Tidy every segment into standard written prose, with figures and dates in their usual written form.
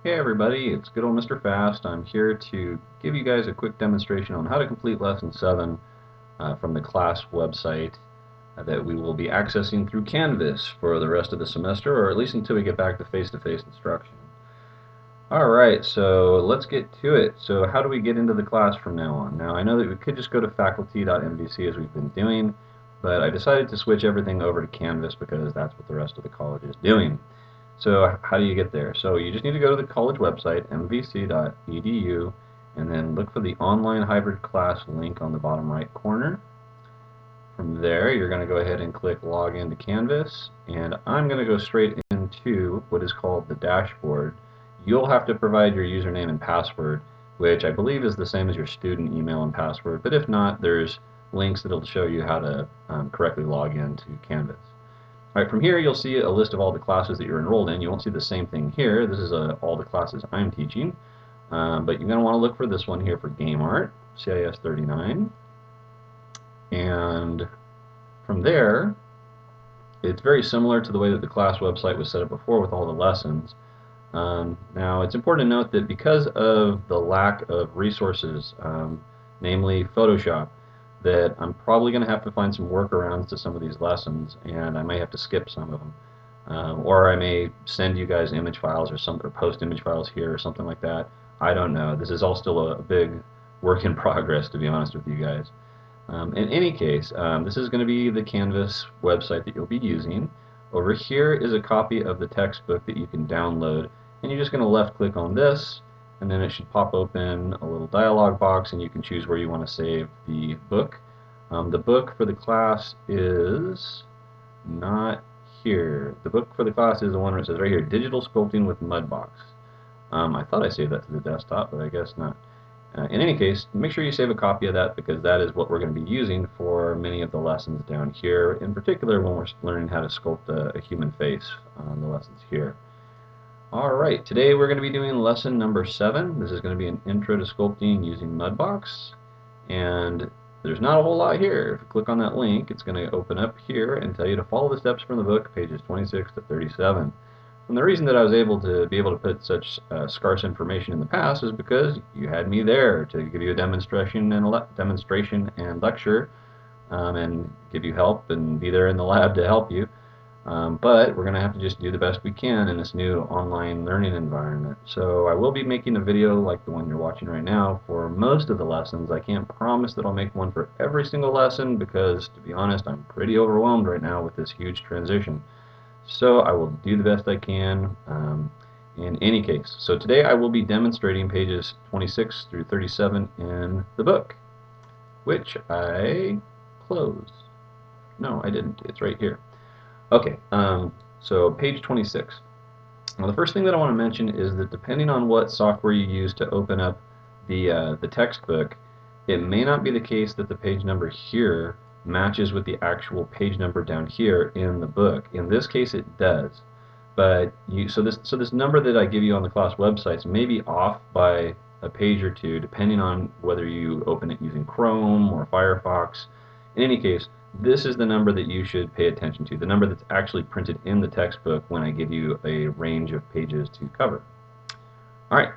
Hey everybody, it's good old Mr. Fast. I'm here to give you guys a quick demonstration on how to complete Lesson 7 from the class website that we will be accessing through Canvas for the rest of the semester, or at least until we get back to face-to-face instruction. Alright, so let's get to it. So how do we get into the class from now on? Now I know that we could just go to faculty.mvc as we've been doing, but I decided to switch everything over to Canvas because that's what the rest of the college is doing. So how do you get there? So you just need to go to the college website, mvc.edu, and then look for the online hybrid class link on the bottom right corner. From there, you're going to go ahead and click log into Canvas, and I'm going to go straight into what is called the dashboard. You'll have to provide your username and password, which I believe is the same as your student email and password, but if not, there's links that'll show you how to correctly log into Canvas. Alright, from here you'll see a list of all the classes that you're enrolled in. You won't see the same thing here. This is all the classes I'm teaching. But you're going to want to look for this one here for Game Art, CIS 39. And from there, it's very similar to the way that the class website was set up before with all the lessons. Now, it's important to note that because of the lack of resources, namely Photoshop, that I'm probably going to have to find some workarounds to some of these lessons, and I may have to skip some of them. Or I may send you guys image files or post image files here or something like that. I don't know. This is all still a big work in progress, to be honest with you guys. In any case, this is going to be the Canvas website that you'll be using. Over here is a copy of the textbook that you can download, and you're just going to left click on this, and then it should pop open a little dialog box, and you can choose where you want to save the book. The book for the class is not here. The book for the class is the one where it says right here, Digital Sculpting with Mudbox. I thought I saved that to the desktop, but I guess not. In any case, make sure you save a copy of that because that is what we're going to be using for many of the lessons down here, in particular when we're learning how to sculpt a human face on the lessons here. Alright, today we're going to be doing lesson number 7. This is going to be an intro to sculpting using Mudbox, and there's not a whole lot here. If you click on that link, it's going to open up here and tell you to follow the steps from the book, pages 26 to 37. And the reason that I was able to put such scarce information in the past is because you had me there to give you a demonstration and lecture, and give you help and be there in the lab to help you. But we're going to have to just do the best we can in this new online learning environment. So I will be making a video like the one you're watching right now for most of the lessons. I can't promise that I'll make one for every single lesson because, to be honest, I'm pretty overwhelmed right now with this huge transition. So I will do the best I can in any case. So today I will be demonstrating pages 26 through 37 in the book, which I closed. No, I didn't. It's right here. Okay, so page 26. Now the first thing that I want to mention is that depending on what software you use to open up the textbook, it may not be the case that the page number here matches with the actual page number down here in the book. In this case it does. But so this number that I give you on the class websites may be off by a page or two depending on whether you open it using Chrome or Firefox. In any case, this is the number that you should pay attention to, the number that's actually printed in the textbook when I give you a range of pages to cover. Alright,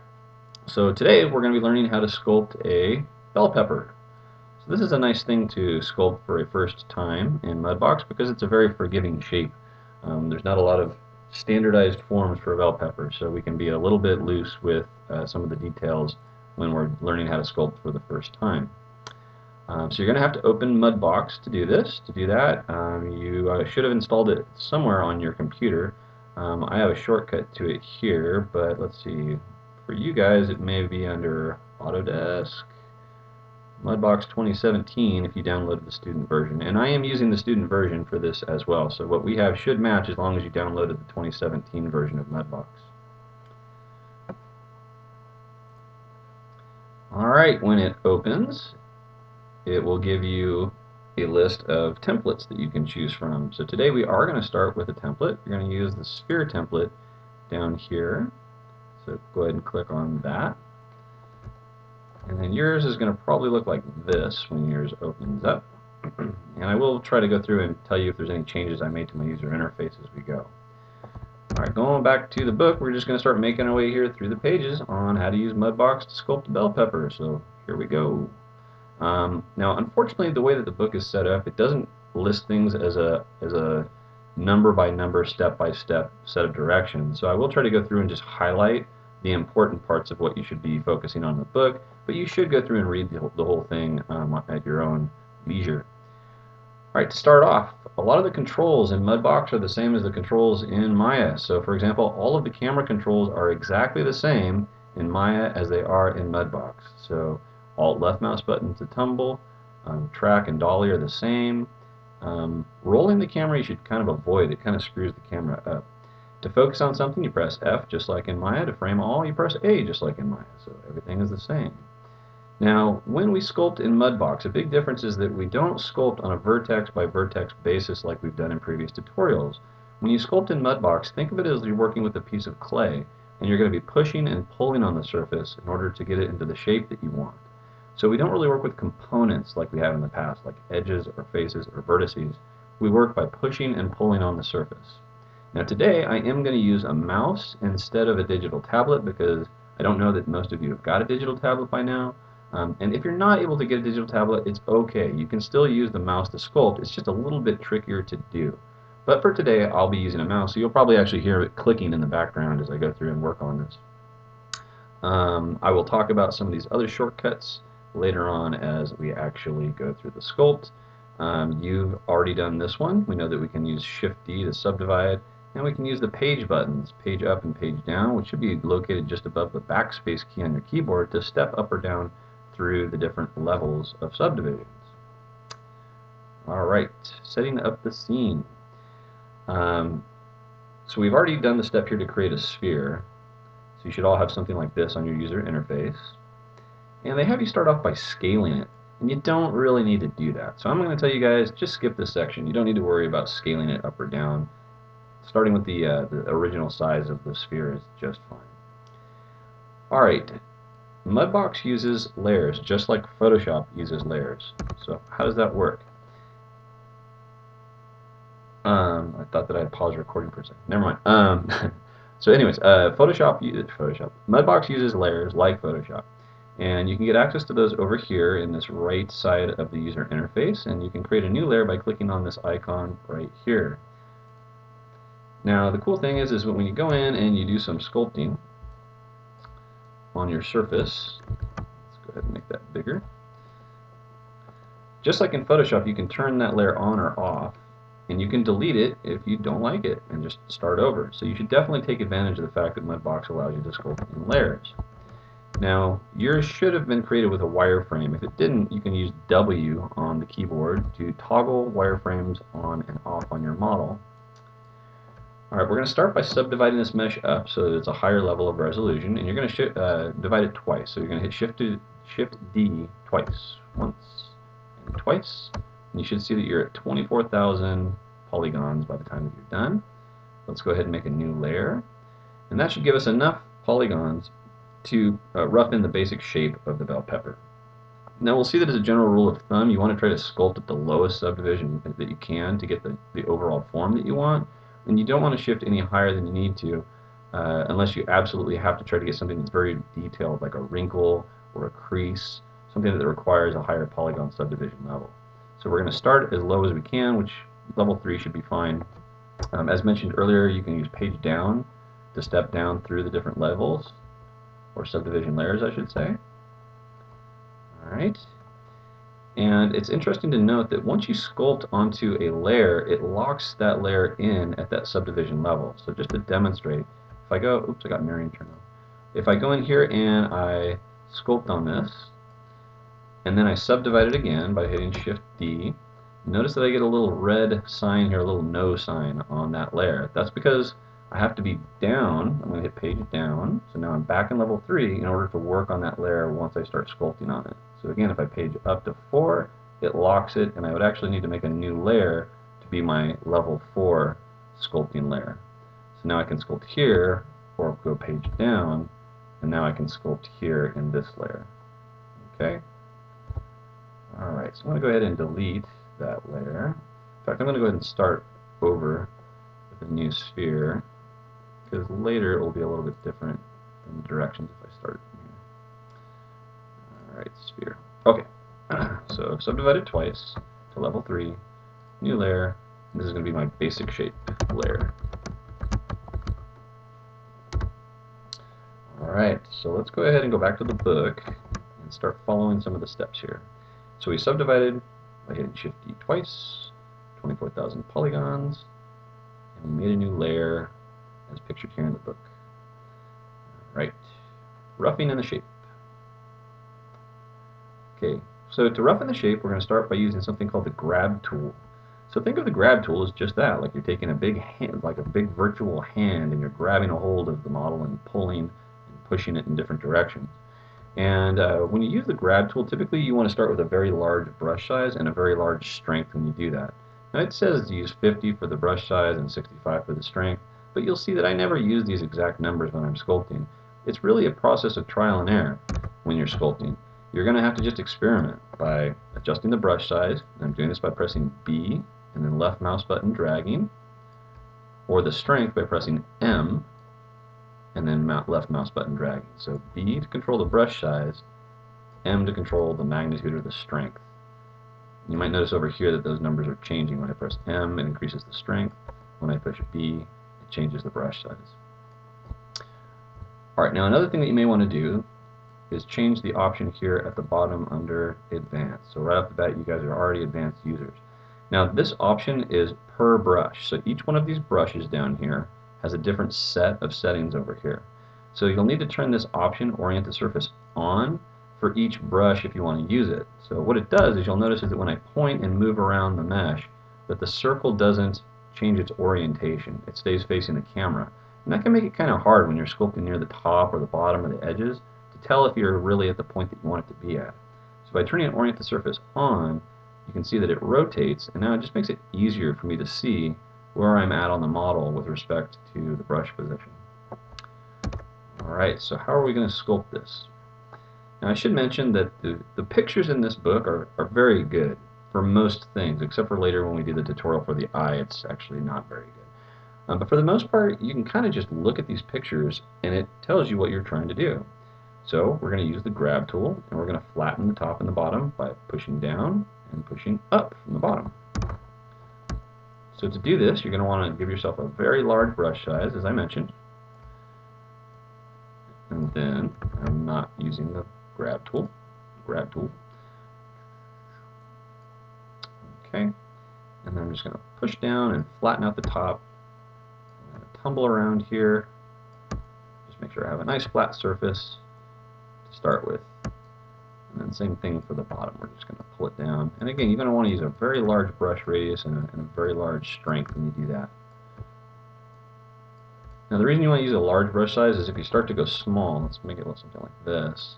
so today we're going to be learning how to sculpt a bell pepper. So this is a nice thing to sculpt for a first time in Mudbox because it's a very forgiving shape. There's not a lot of standardized forms for a bell pepper, so we can be a little bit loose with some of the details when we're learning how to sculpt for the first time. So you're going to have to open Mudbox to do this. To do that, you should have installed it somewhere on your computer. I have a shortcut to it here, but let's see. For you guys, it may be under Autodesk, Mudbox 2017 if you downloaded the student version. And I am using the student version for this as well. So what we have should match as long as you downloaded the 2017 version of Mudbox. Alright, when it opens, it will give you a list of templates that you can choose from. So today we are going to start with a template. You're going to use the sphere template down here. So go ahead and click on that. And then yours is going to probably look like this when yours opens up. And I will try to go through and tell you if there's any changes I made to my user interface as we go. Alright, going back to the book, we're just going to start making our way here through the pages on how to use Mudbox to sculpt the bell pepper. So here we go. Now, unfortunately, the way that the book is set up, it doesn't list things as a number by number, step by step set of directions. So I will try to go through and just highlight the important parts of what you should be focusing on in the book, but you should go through and read the whole thing at your own leisure. Alright, to start off, a lot of the controls in Mudbox are the same as the controls in Maya. So for example, all of the camera controls are exactly the same in Maya as they are in Mudbox. So Alt left mouse button to tumble, track and dolly are the same. Rolling the camera you should kind of avoid, it kind of screws the camera up. To focus on something you press F just like in Maya. To frame all you press A just like in Maya. So everything is the same. Now, when we sculpt in Mudbox, a big difference is that we don't sculpt on a vertex by vertex basis like we've done in previous tutorials. When you sculpt in Mudbox, think of it as you're working with a piece of clay, and you're going to be pushing and pulling on the surface in order to get it into the shape that you want. So we don't really work with components like we have in the past, like edges or faces or vertices. We work by pushing and pulling on the surface. Now today, I am going to use a mouse instead of a digital tablet because I don't know that most of you have got a digital tablet by now. And if you're not able to get a digital tablet, it's okay. You can still use the mouse to sculpt. It's just a little bit trickier to do. But for today, I'll be using a mouse, so you'll probably actually hear it clicking in the background as I go through and work on this. I will talk about some of these other shortcuts later on as we actually go through the sculpt. You've already done this one. We know that we can use Shift-D to subdivide, and we can use the page buttons, page up and page down, which should be located just above the backspace key on your keyboard to step up or down through the different levels of subdivisions. Alright, setting up the scene. So we've already done the step here to create a sphere. So you should all have something like this on your user interface. And they have you start off by scaling it. And you don't really need to do that. So I'm going to tell you guys, just skip this section. You don't need to worry about scaling it up or down. Starting with the original size of the sphere is just fine. Alright. Mudbox uses layers, just like Photoshop uses layers. So how does that work? I thought that I had paused recording for a second. Never mind. So anyways, Mudbox uses layers like Photoshop. And you can get access to those over here in this right side of the user interface. And you can create a new layer by clicking on this icon right here. Now the cool thing is when you go in and you do some sculpting on your surface, let's go ahead and make that bigger. Just like in Photoshop, you can turn that layer on or off, and you can delete it if you don't like it and just start over. So you should definitely take advantage of the fact that Mudbox allows you to sculpt in layers. Now, yours should have been created with a wireframe. If it didn't, you can use W on the keyboard to toggle wireframes on and off on your model. Alright, we're going to start by subdividing this mesh up so that it's a higher level of resolution, and you're going to divide it twice. So you're going to hit Shift-D twice, once and twice, and you should see that you're at 24,000 polygons by the time that you're done. Let's go ahead and make a new layer, and that should give us enough polygons to rough in the basic shape of the bell pepper. Now we'll see that as a general rule of thumb, you want to try to sculpt at the lowest subdivision that you can to get the overall form that you want. And you don't want to shift any higher than you need to unless you absolutely have to try to get something that's very detailed, like a wrinkle or a crease, something that requires a higher polygon subdivision level. So we're going to start as low as we can, which level 3 should be fine. As mentioned earlier, you can use page down to step down through the different levels, or subdivision layers, I should say. Alright. And it's interesting to note that once you sculpt onto a layer, it locks that layer in at that subdivision level. So just to demonstrate, if I go, oops, I got mirroring turned on. If I go in here and I sculpt on this, and then I subdivide it again by hitting Shift-D, notice that I get a little red sign here, a little no sign on that layer. That's because I have to be down. I'm going to hit page down. So now I'm back in level 3 in order to work on that layer once I start sculpting on it. So again, if I page up to 4, it locks it, and I would actually need to make a new layer to be my level 4 sculpting layer. So now I can sculpt here, or go page down, and now I can sculpt here in this layer. Okay? Alright, so I'm going to go ahead and delete that layer. In fact, I'm going to go ahead and start over with a new sphere. because later it will be a little bit different than the directions if I start here. Alright, sphere. Okay, so subdivided twice to level 3, new layer. This is going to be my basic shape layer. Alright, so let's go ahead and go back to the book and start following some of the steps here. So we subdivided by hitting Shift D twice, 24,000 polygons, and we made a new layer as pictured here in the book. Alright, roughing in the shape. Okay, so to roughen the shape, we're going to start by using something called the grab tool. So think of the grab tool as just that, like you're taking a big hand, like a big virtual hand, and you're grabbing a hold of the model and pulling and pushing it in different directions. And when you use the grab tool, typically you want to start with a very large brush size and a very large strength when you do that. Now it says to use 50 for the brush size and 65 for the strength, but you'll see that I never use these exact numbers when I'm sculpting. It's really a process of trial and error when you're sculpting. You're going to have to just experiment by adjusting the brush size. I'm doing this by pressing B and then left mouse button dragging, or the strength by pressing M and then left mouse button dragging. So B to control the brush size, M to control the magnitude or the strength. You might notice over here that those numbers are changing. When I press M, it increases the strength. When I push B, it changes the brush size. Alright, now another thing that you may want to do is change the option here at the bottom under Advanced. So right off the bat, you guys are already advanced users. Now this option is per brush. So each one of these brushes down here has a different set of settings over here. So you'll need to turn this option, Orient the Surface, on for each brush if you want to use it. So what it does is you'll notice is that when I point and move around the mesh, that the circle doesn't change its orientation. It stays facing the camera. And that can make it kind of hard when you're sculpting near the top or the bottom or the edges to tell if you're really at the point that you want it to be at. So by turning Orient the Surface on, you can see that it rotates, and now it just makes it easier for me to see where I'm at on the model with respect to the brush position. Alright, so how are we going to sculpt this? Now I should mention that the pictures in this book are very good for most things, except for later when we do the tutorial for the eye, it's actually not very good. But for the most part, you can kind of just look at these pictures and it tells you what you're trying to do. So we're going to use the grab tool and we're going to flatten the top and the bottom by pushing down and pushing up from the bottom. So to do this, you're going to want to give yourself a very large brush size, as I mentioned. And then I'm not using the grab tool. Okay. And then I'm just going to push down and flatten out the top. I'm going to tumble around here. Just make sure I have a nice flat surface to start with. And then same thing for the bottom. We're just going to pull it down. And again, you're going to want to use a very large brush radius and a very large strength when you do that. Now the reason you want to use a large brush size is if you start to go small, let's make it look something like this,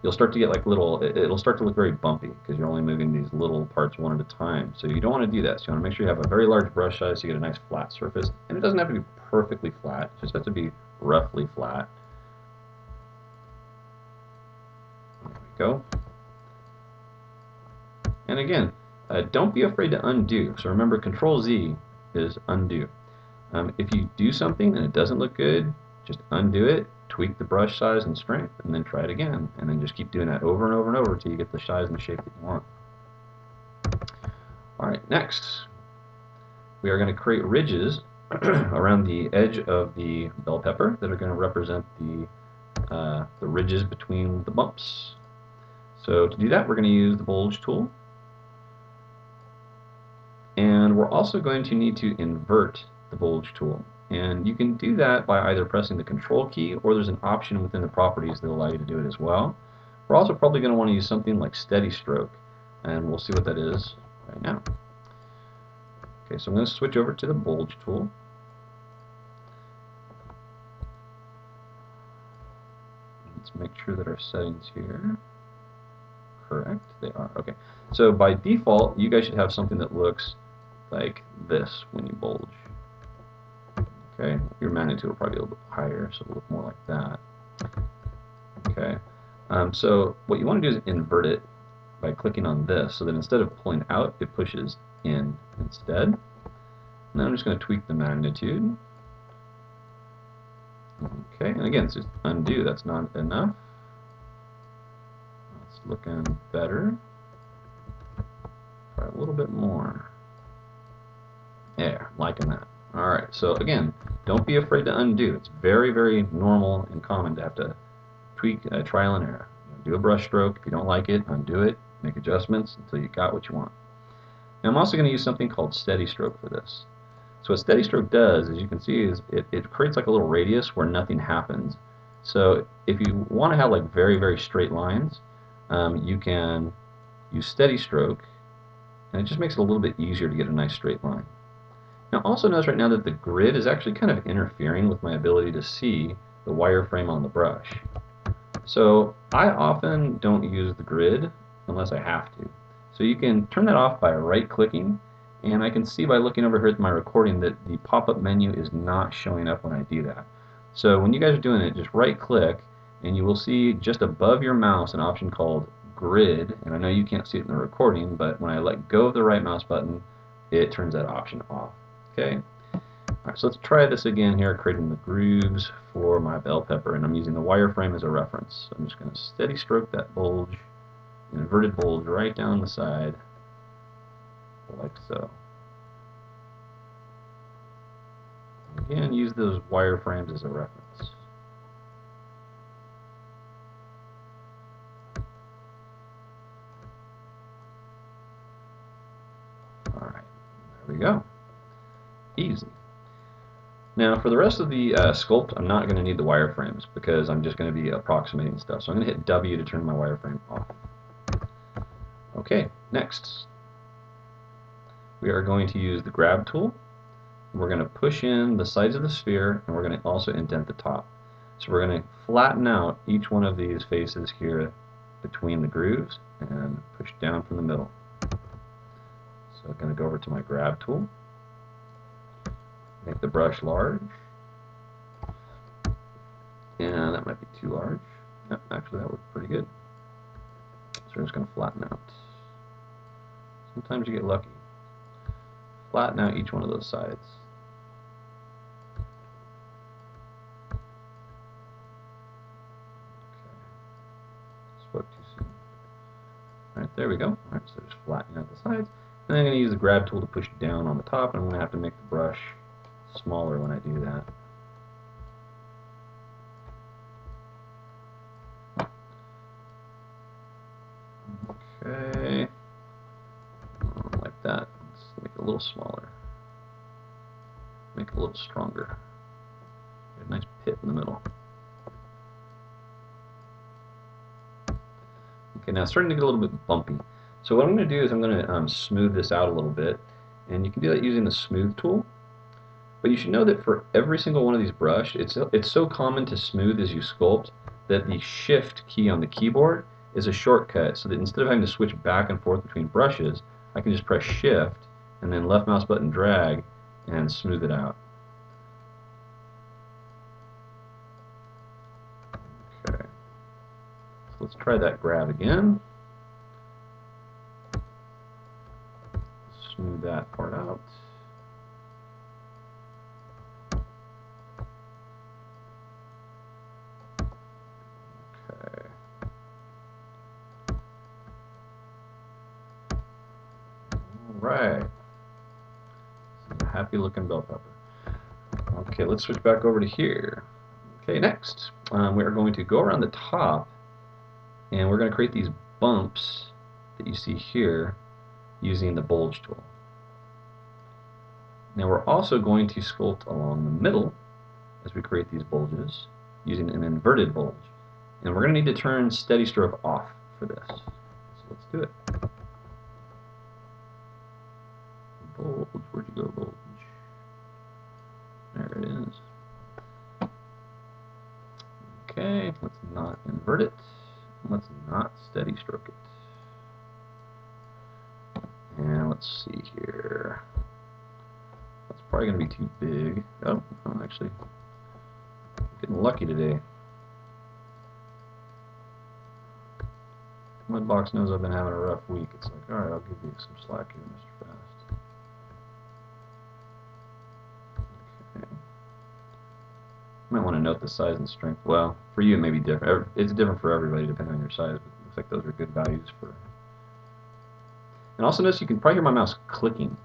you'll start to get like little, it'll start to look very bumpy because you're only moving these little parts one at a time. So you don't want to do that. So you want to make sure you have a very large brush size so you get a nice flat surface. And it doesn't have to be perfectly flat, it just has to be roughly flat. There we go. And again, don't be afraid to undo. So remember, Control Z is undo. If you do something and it doesn't look good, just undo it, tweak the brush size and strength, and then try it again. And then just keep doing that over and over and over until you get the size and the shape that you want. Alright, next, we are going to create ridges around the edge of the bell pepper that are going to represent the ridges between the bumps. So to do that, we're going to use the bulge tool. And we're also going to need to invert the bulge tool. And you can do that by either pressing the Control key, or there's an option within the properties that will allow you to do it as well. We're also probably going to want to use something like steady stroke, and we'll see what that is right now. Okay, so I'm going to switch over to the bulge tool. Let's make sure that our settings here are correct. They are. Okay. So by default, you guys should have something that looks like this when you bulge. Okay, your magnitude will probably be a little bit higher, so it'll look more like that. Okay, so what you want to do is invert it by clicking on this, so that instead of pulling out, it pushes in instead. And then I'm just going to tweak the magnitude. Okay, and again, it's just undo. That's not enough. It's looking better. Try a little bit more. Yeah, liking that. All right, so again, don't be afraid to undo. It's very, very normal and common to have to tweak, trial and error. Do a brush stroke. If you don't like it, undo it, make adjustments until you got what you want. Now I'm also going to use something called steady stroke for this. So what steady stroke does, as you can see, is it creates like a little radius where nothing happens. So if you want to have like very, very straight lines, you can use steady stroke, and it just makes it a little bit easier to get a nice straight line. Now also notice right now that the grid is actually kind of interfering with my ability to see the wireframe on the brush. So I often don't use the grid unless I have to. So you can turn that off by right-clicking, and I can see by looking over here at my recording that the pop-up menu is not showing up when I do that. So when you guys are doing it, just right-click, and you will see just above your mouse an option called Grid, and I know you can't see it in the recording, but when I let go of the right mouse button, it turns that option off. Okay. Alright, so let's try this again here, creating the grooves for my bell pepper, and I'm using the wireframe as a reference. So I'm just going to steady stroke that bulge, an inverted bulge right down the side, like so. Again, use those wireframes as a reference. Alright, there we go. Easy. Now for the rest of the sculpt, I'm not going to need the wireframes because I'm just going to be approximating stuff. So I'm going to hit W to turn my wireframe off. Okay, next we are going to use the grab tool. We're going to push in the sides of the sphere, and we're going to also indent the top. So we're going to flatten out each one of these faces here between the grooves and push down from the middle. So I'm going to go over to my grab tool, make the brush large, and that might be too large. Yep, actually that looked pretty good. So we're just going to flatten out. Sometimes you get lucky. Flatten out each one of those sides. Spoke too soon. Alright, there we go. Alright, so just flatten out the sides. And then I'm going to use the grab tool to push down on the top, and I'm going to have to make the brush smaller when I do that. Okay. Like that. Let's make it a little smaller. Make it a little stronger. Get a nice pit in the middle. Okay, now it's starting to get a little bit bumpy. So what I'm going to do is I'm going to smooth this out a little bit, and you can do that using the smooth tool. But you should know that for every single one of these brushes, it's so common to smooth as you sculpt that the shift key on the keyboard is a shortcut, so that instead of having to switch back and forth between brushes, I can just press shift and then left mouse button drag and smooth it out. Okay. So let's try that grab again. Smooth that part out. Okay. Alright. Happy looking bell pepper. Okay, let's switch back over to here. Okay, next we are going to go around the top, and we're going to create these bumps that you see here using the bulge tool. Now we're also going to sculpt along the middle as we create these bulges using an inverted bulge. And we're going to need to turn steady stroke off for this. So let's do it. Bulge, where'd you go, bulge? There it is. Okay, let's not invert it. Let's not steady stroke it. And let's see here. That's probably going to be too big. Oh, I'm actually getting lucky today. Mudbox knows I've been having a rough week. It's like, alright, I'll give you some slack here, Mr. Fast. Okay. might want to note the size and strength. Well, for you it may be different. It's different for everybody depending on your size, but it looks like those are good values for. And also notice you can probably hear my mouse clicking.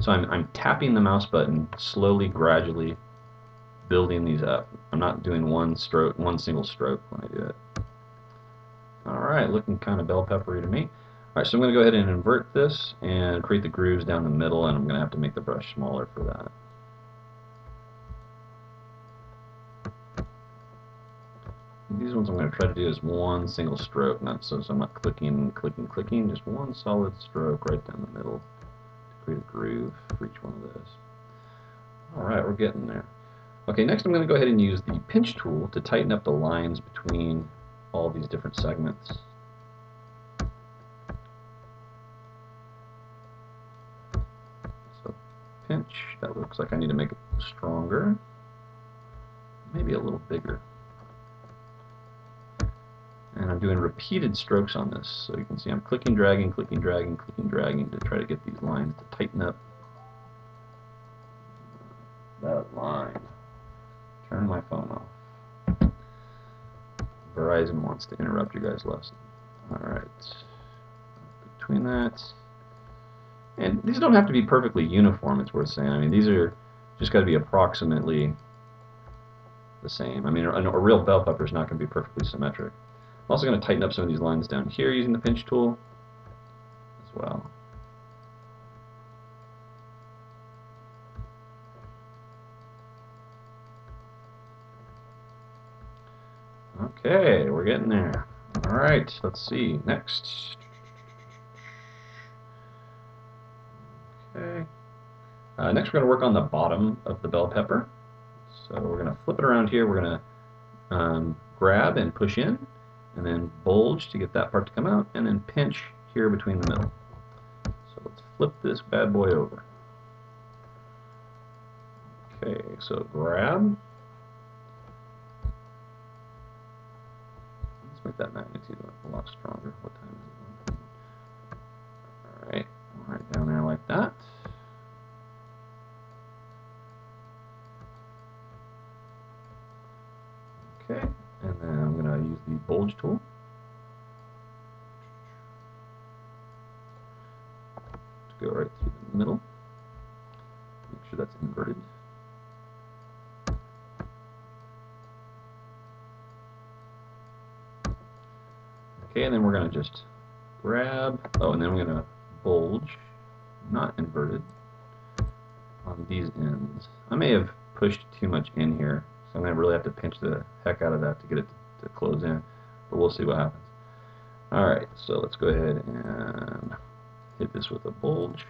So I'm tapping the mouse button slowly, gradually, building these up. I'm not doing one single stroke when I do it. Alright, looking kind of bell peppery to me. Alright, so I'm going to go ahead and invert this and create the grooves down the middle, and I'm going to have to make the brush smaller for that. These ones I'm going to try to do is one single stroke, so I'm not clicking, just one solid stroke right down the middle to create a groove for each one of those. Alright, we're getting there. Okay, next I'm going to go ahead and use the pinch tool to tighten up the lines between all these different segments. So pinch, that looks like I need to make it stronger, maybe a little bigger. And I'm doing repeated strokes on this, so you can see I'm clicking, dragging, clicking, dragging, clicking, dragging to try to get these lines to tighten up that line. Turn my phone off. Verizon wants to interrupt your guys' lesson. Alright, between that, and these don't have to be perfectly uniform, it's worth saying. I mean, these are just got to be approximately the same. I mean, a real bell pepper is not going to be perfectly symmetric. I'm also going to tighten up some of these lines down here using the pinch tool as well. Okay, we're getting there. Alright, let's see. Next. Okay. Next we're going to work on the bottom of the bell pepper. So we're going to flip it around here. We're going to grab and push in, and then bulge to get that part to come out, and then pinch here between the middle. So let's flip this bad boy over. Okay, so grab. Let's make that magnitude a lot stronger. What time is it? Alright, right down there like that. Okay, and then I'm going to use the bulge tool to go right through the middle. Make sure that's inverted. Okay, and then we're going to just grab, and then we're going to bulge, not inverted, on these ends. I may have pushed too much in here, so I'm going to really have to pinch the heck out of that to get it to close in, but we'll see what happens. Alright, so let's go ahead and hit this with a bulge.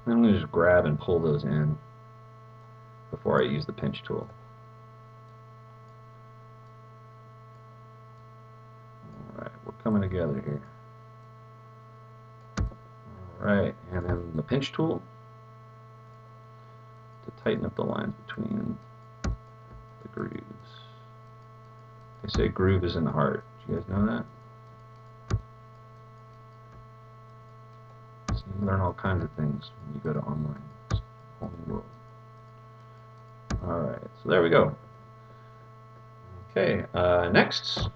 And I'm going to just grab and pull those in before I use the pinch tool. Alright, we're coming together here. Alright, and then the pinch tool to tighten up the lines between the grooves. They say groove is in the heart. Do you guys know that? So you learn all kinds of things when you go to online. It's a whole new world. Alright, so there we go. Okay, next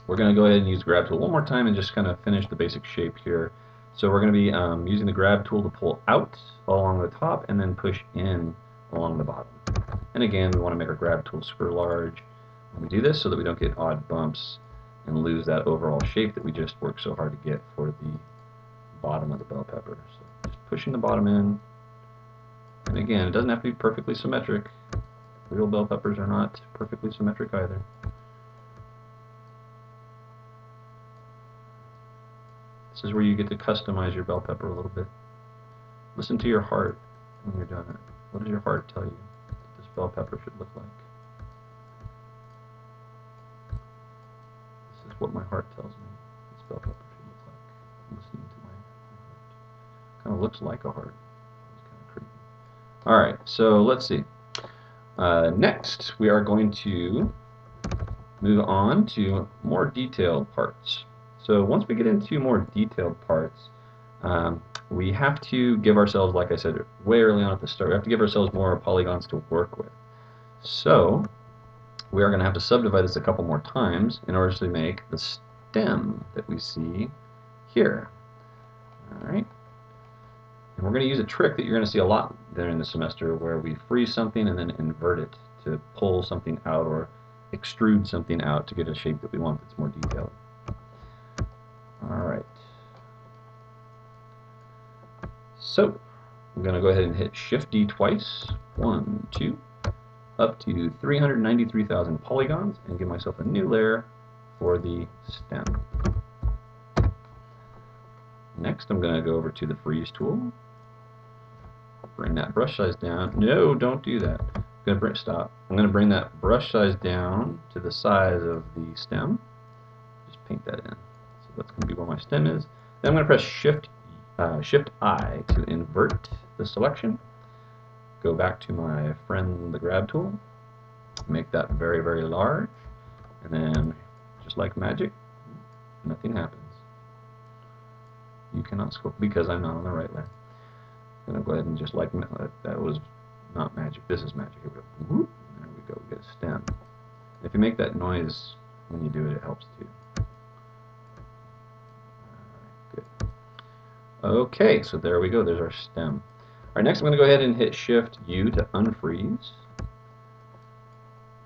we're going to go ahead and use the grab tool one more time and just kind of finish the basic shape here. So we're going to be using the grab tool to pull out along the top and then push in along the bottom. And again, we want to make our grab tool super large when we do this so that we don't get odd bumps and lose that overall shape that we just worked so hard to get for the bottom of the bell pepper. So just pushing the bottom in. And again, it doesn't have to be perfectly symmetric. Real bell peppers are not perfectly symmetric either. This is where you get to customize your bell pepper a little bit. Listen to your heart when you're done it. What does your heart tell you that this bell pepper should look like? This is what my heart tells me this bell pepper should look like. I'm listening to my heart. Kind of looks like a heart. It's kind of creepy. Alright, so let's see. Next, we are going to move on to more detailed parts. So once we get into more detailed parts, we have to give ourselves, like I said way early on at the start, we have to give ourselves more polygons to work with. So we are going to have to subdivide this a couple more times in order to make the stem that we see here. All right. And we're going to use a trick that you're going to see a lot during the semester where we freeze something and then invert it to pull something out or extrude something out to get a shape that we want that's more detailed. Alright. So, I'm going to go ahead and hit Shift D twice. 1, 2, up to 393,000 polygons and give myself a new layer for the stem. Next, I'm going to go over to the Freeze tool. Bring that brush size down. No, don't do that. I'm going to bring that brush size down to the size of the stem. Just paint that in. So that's going to be where my stem is. Then I'm going to press Shift I to invert the selection. Go back to my friend the grab tool. Make that very, very large. And then, just like magic, nothing happens. You cannot sculpt because I'm not on the right layer. I'm going to go ahead and just like that was not magic. This is magic. Here we go. Whoop. There we go. We get a stem. If you make that noise when you do it, it helps too. Good. Okay, so there we go. There's our stem. All right, next I'm going to go ahead and hit Shift U to unfreeze.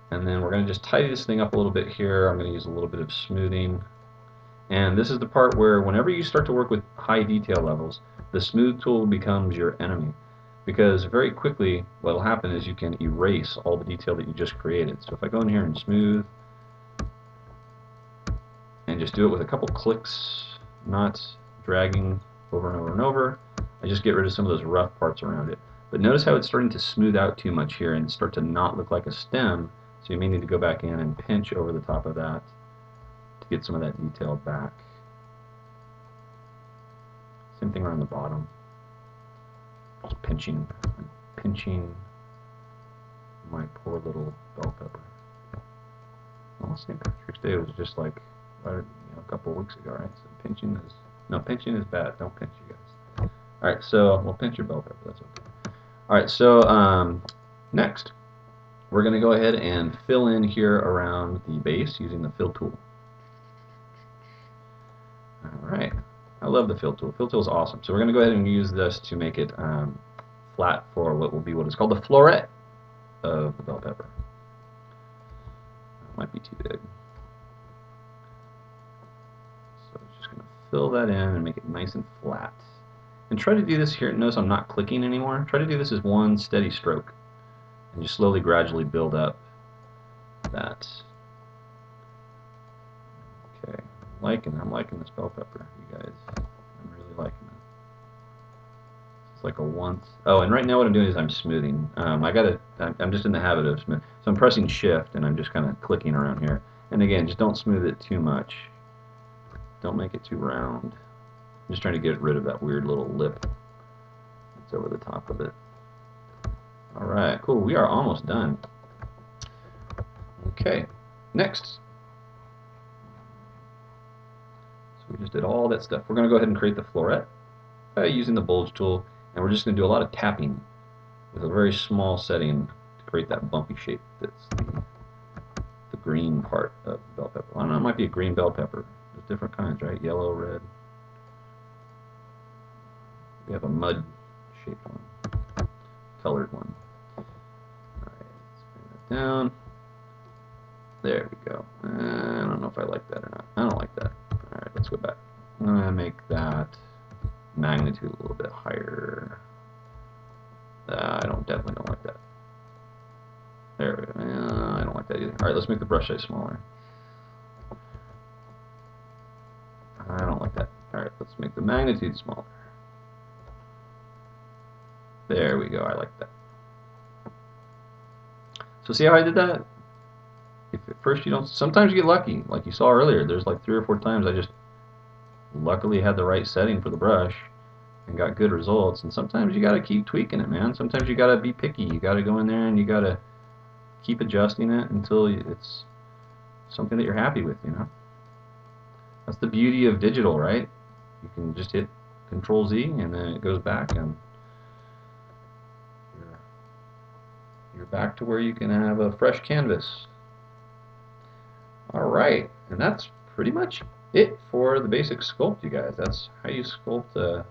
And then we're going to just tidy this thing up a little bit here. I'm going to use a little bit of smoothing. And this is the part where whenever you start to work with high detail levels, the smooth tool becomes your enemy. Because very quickly what will happen is you can erase all the detail that you just created. So if I go in here and smooth and just do it with a couple clicks, not dragging over and over and over, I just get rid of some of those rough parts around it. But notice how it's starting to smooth out too much here and start to not look like a stem, so you may need to go back in and pinch over the top of that to get some of that detail back. Same thing around the bottom. Just pinching my poor little bell pepper. Well, St. Patrick's Day was just like a couple of weeks ago, right? So pinching is bad. Don't pinch, you guys. All right, so we'll pinch your bell pepper. That's okay. All right, so next we're going to go ahead and fill in here around the base using the fill tool. All right. I love the fill tool. Fill tool is awesome. So we're going to go ahead and use this to make it flat for what will be what is called the floret of the bell pepper. Might be too big. So I'm just going to fill that in and make it nice and flat. And try to do this here. Notice I'm not clicking anymore. Try to do this as one steady stroke. And just slowly, gradually build up that. Okay. I'm liking this bell pepper, you guys. I'm really liking it. It's like a once. Oh, and right now what I'm doing is I'm smoothing. I'm just in the habit of smooth. So I'm pressing Shift and I'm just kind of clicking around here. And again, just don't smooth it too much. Don't make it too round. I'm just trying to get rid of that weird little lip that's over the top of it. All right, cool. We are almost done. Okay, next. We just did all that stuff. We're going to go ahead and create the floret using the bulge tool, and we're just going to do a lot of tapping with a very small setting to create that bumpy shape that's the green part of the bell pepper. I don't know, it might be a green bell pepper. There's different kinds, right? Yellow, red. We have a mud shaped one, colored one. All right, let's bring that down. There we go. I don't know if I like that or not. I don't like that. Alright, let's go back. I'm going to make that magnitude a little bit higher. I definitely don't like that. There we go. I don't like that either. Alright, let's make the brush size smaller. I don't like that. Alright, let's make the magnitude smaller. There we go. I like that. So see how I did that? If at first you don't, sometimes you get lucky, like you saw earlier. There's like 3 or 4 times I just luckily had the right setting for the brush and got good results. And sometimes you got to keep tweaking it, man. Sometimes you got to be picky. You got to go in there and you got to keep adjusting it until it's something that you're happy with, you know. That's the beauty of digital, right? You can just hit Control Z and then it goes back, and you're back to where you can have a fresh canvas. Alright, and that's pretty much it for the basic sculpt, you guys. That's how you sculpt a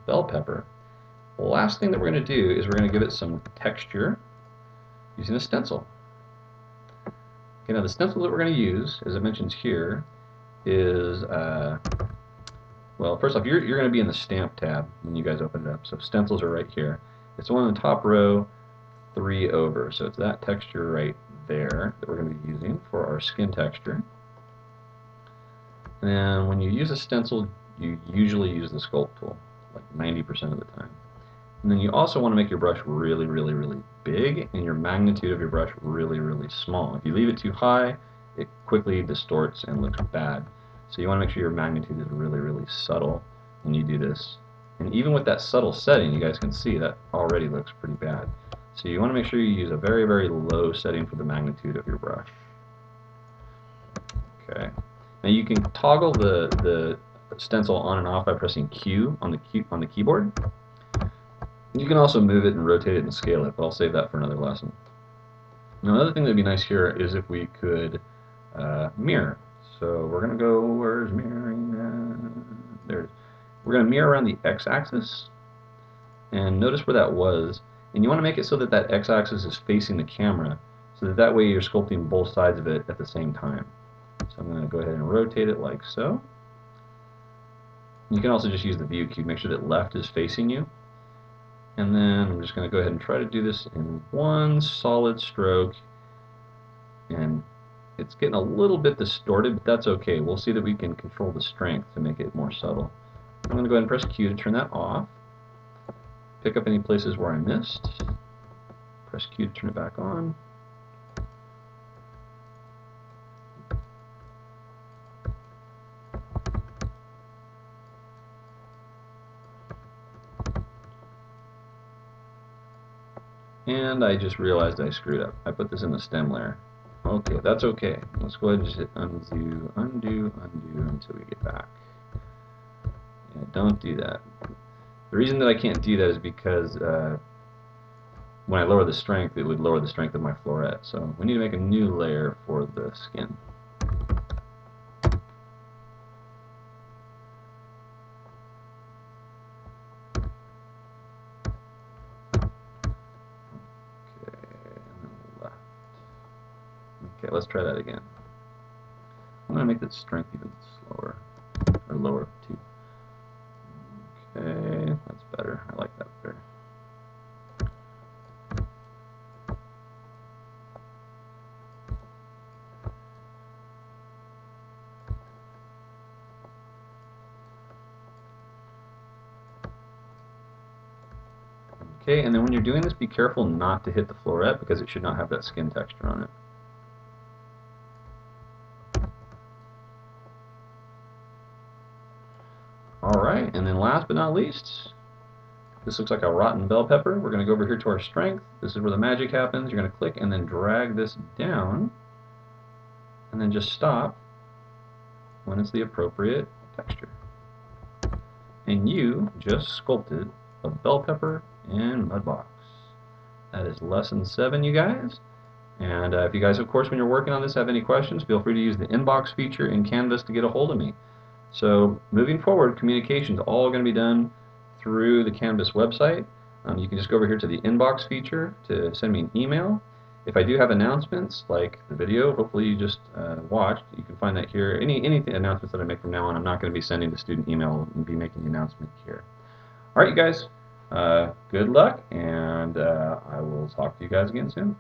bell pepper. The last thing that we're going to do is we're going to give it some texture using a stencil. Okay, now the stencil that we're going to use, as it mentions here, is, well, first off, you're going to be in the stamp tab when you guys open it up. So stencils are right here. It's the one in the top row, 3 over. So it's that texture right there that we're going to be using for our skin texture. And when you use a stencil, you usually use the sculpt tool, like 90% of the time. And then you also want to make your brush really, really, really big and your magnitude of your brush really, really small. If you leave it too high, it quickly distorts and looks bad. So you want to make sure your magnitude is really, really subtle when you do this. And even with that subtle setting, you guys can see that already looks pretty bad. So you want to make sure you use a very, very low setting for the magnitude of your brush. Okay. Now you can toggle the stencil on and off by pressing Q on the keyboard. You can also move it and rotate it and scale it, but I'll save that for another lesson. Now another thing that would be nice here is if we could mirror. So we're going to go, where's mirroring? There it is. We're going to mirror around the x-axis, and notice where that was. And you want to make it so that that x-axis is facing the camera, so that way you're sculpting both sides of it at the same time. So I'm going to go ahead and rotate it like so. You can also just use the view cube, make sure that left is facing you. And then I'm just going to go ahead and try to do this in one solid stroke. And it's getting a little bit distorted, but that's okay. We'll see that we can control the strength to make it more subtle. I'm going to go ahead and press Q to turn that off. Pick up any places where I missed. Press Q to turn it back on. And I just realized I screwed up. I put this in the stem layer. Okay, that's okay. Let's go ahead and just hit undo, undo, undo until we get back. Yeah, don't do that. The reason that I can't do that is because when I lower the strength, it would lower the strength of my floret. So we need to make a new layer for the skin. Okay, let's try that again. I'm going to make the strength even slower, or lower too. Okay, that's better. I like that better. Okay, and then when you're doing this, be careful not to hit the floret because it should not have that skin texture on it. Alright, and then last but not least, this looks like a rotten bell pepper. We're going to go over here to our strength. This is where the magic happens. You're going to click and then drag this down, and then just stop when it's the appropriate texture. And you just sculpted a bell pepper in Mudbox. That is lesson 7, you guys. And if you guys, of course, when you're working on this, have any questions, feel free to use the inbox feature in Canvas to get a hold of me. So moving forward, communication is all going to be done through the Canvas website. You can just go over here to the inbox feature to send me an email. If I do have announcements, like the video, hopefully you just watched, you can find that here. Any announcements that I make from now on, I'm not going to be sending the student email and be making the announcement here. All right, you guys, good luck, and I will talk to you guys again soon.